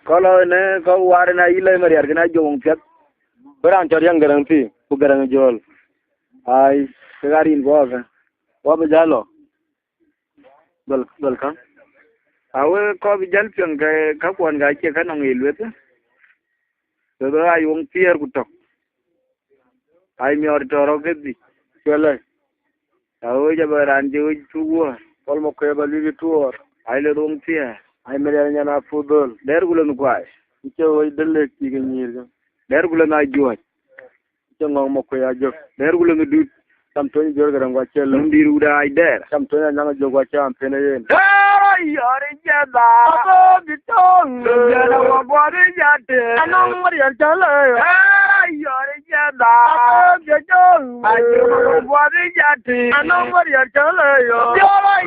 Kalau ne kau war na ilai mariar kena jong tiap. Berang cari yang gerang ti, bukan jual. Ai segarin gua bejalo. Bel kan. Awe kau bejal piang ke kapuan gaji kan orang ilu itu. Sebab ai wong tiar kutok. Ai mi or toro ke di. Jual. Awe jaba ranjau cuwa. Kalau mau kaya beli itu or. Ai le wong tiar. Ai meriarnya na football. Der gulen kuai. Ice woi delek tiga nyir. Der gulen ai jual. Ice ngong mau kaya jok. Der gulen dud. Sampai jor garang gua cel. Ndir udah ai der. Sampai nang jog gua cam pene yen. Yore jada. Apa bitong. Jada wa bore jate. Anong marian cale. Yore jada. Apa bitong. Ayo wa bore jate. Anong marian cale yo.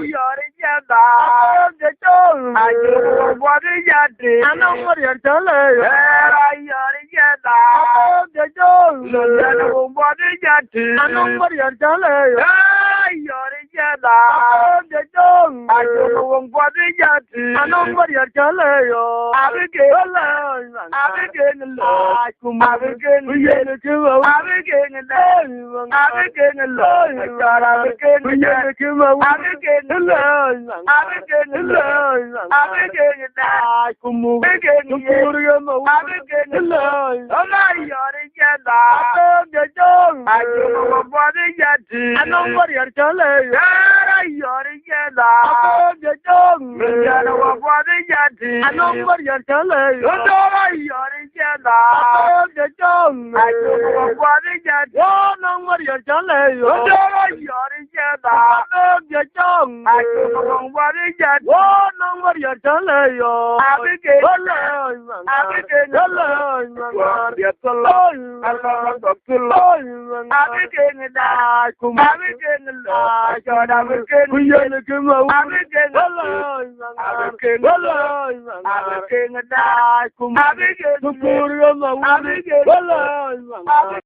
Yore jada. Apa bitong. Ayo wa bore jate. Anong marian cale yo. Yore jada. Apa bitong. Jada wa bore jate. Anong marian cale yo. Yore jada. Apa bitong. Ayo wa bore jate. Anong marian cale yo. Abige la. Abige la. Abige Yene kuwa, abige ngela, abige ngela, abige ngela kuwa, abige ngela, abige ngela, abige ngela, kumu, abige ngela, abige ngela, Allah yare jada, abige jong, ayo bade jati, anong bade archale, yare jada, abige jong, jada bade jati, anong bade archale, Allah yare jada, abige jong. Ayo bade jati, anong bade archale, Allah yare jada, abige jong, ayo bade jati, anong bade archale, abige ngela, abige ngela, dia tolong, Allah tolong, abige ngela, kum abige ngela, jodoh abige ngela, kum abige ngela, abige ngela, abige ngela, kum abige ngela, abige ngela.